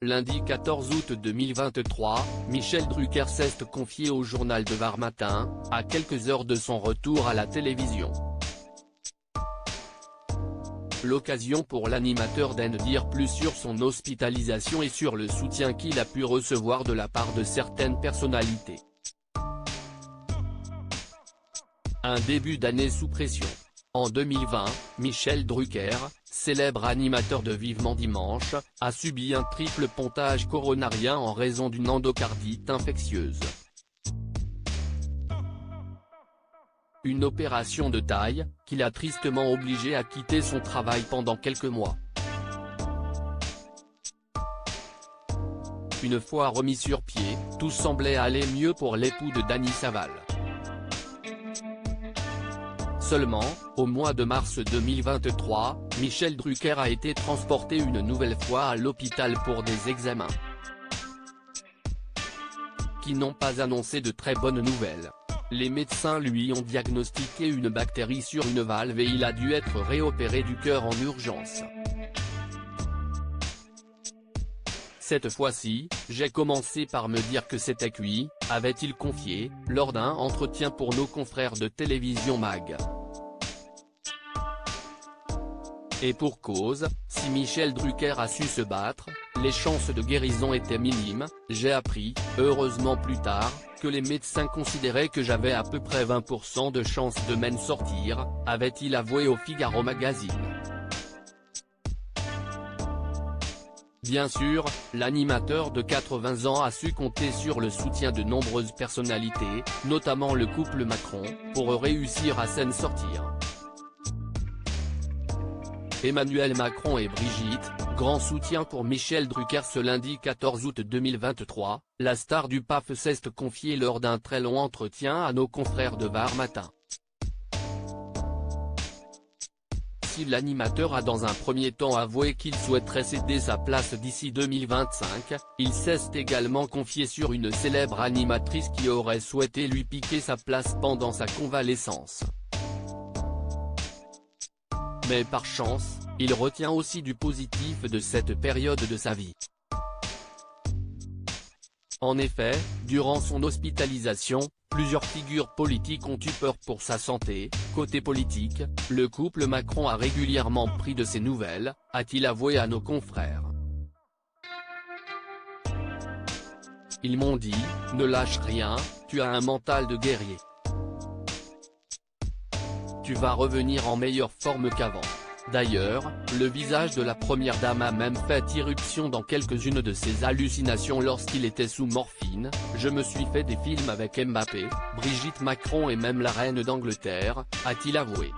lundi 14 août 2023, Michel Drucker s'est confié au journal de Var Matin, à quelques heures de son retour à la télévision. L'occasion pour l'animateur d'en dire plus sur son hospitalisation et sur le soutien qu'il a pu recevoir de la part de certaines personnalités. Un début d'année sous pression. En 2020, Michel Drucker, célèbre animateur de Vivement Dimanche, a subi un triple pontage coronarien en raison d'une endocardite infectieuse. Une opération de taille, qui l'a tristement obligé à quitter son travail pendant quelques mois. Une fois remis sur pied, tout semblait aller mieux pour l'époux de Dany Saval. Seulement, au mois de mars 2023, Michel Drucker a été transporté une nouvelle fois à l'hôpital pour des examens qui n'ont pas annoncé de très bonnes nouvelles. Les médecins lui ont diagnostiqué une bactérie sur une valve et il a dû être réopéré du cœur en urgence. Cette fois-ci, j'ai commencé par me dire que c'était cuit, avait-il confié, lors d'un entretien pour nos confrères de télévision MAG. Et pour cause, si Michel Drucker a su se battre, les chances de guérison étaient minimes. J'ai appris, heureusement plus tard, que les médecins considéraient que j'avais à peu près 20% de chances de m'en sortir, avait-il avoué au Figaro Magazine. Bien sûr, l'animateur de 80 ans a su compter sur le soutien de nombreuses personnalités, notamment le couple Macron, pour réussir à s'en sortir. Emmanuel Macron et Brigitte, grand soutien pour Michel Drucker. Ce lundi 14 août 2023, la star du PAF s'est confiée lors d'un très long entretien à nos confrères de Var Matin. Si l'animateur a dans un premier temps avoué qu'il souhaiterait céder sa place d'ici 2025, il s'est également confié sur une célèbre animatrice qui aurait souhaité lui piquer sa place pendant sa convalescence. Mais par chance, il retient aussi du positif de cette période de sa vie. En effet, durant son hospitalisation, plusieurs figures politiques ont eu peur pour sa santé. Côté politique, le couple Macron a régulièrement pris de ses nouvelles, a-t-il avoué à nos confrères. Ils m'ont dit, ne lâche rien, tu as un mental de guerrier. Tu vas revenir en meilleure forme qu'avant. D'ailleurs, le visage de la première dame a même fait irruption dans quelques-unes de ses hallucinations lorsqu'il était sous morphine. Je me suis fait des films avec Mbappé, Brigitte Macron et même la reine d'Angleterre, a-t-il avoué.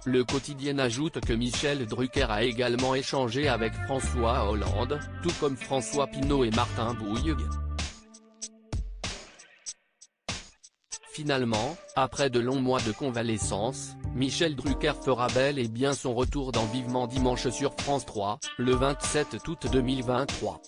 Le quotidien ajoute que Michel Drucker a également échangé avec François Hollande, tout comme François Pinault et Martin Bouygues. Finalement, après de longs mois de convalescence, Michel Drucker fera bel et bien son retour dans Vivement Dimanche sur France 3, le 27 août 2023.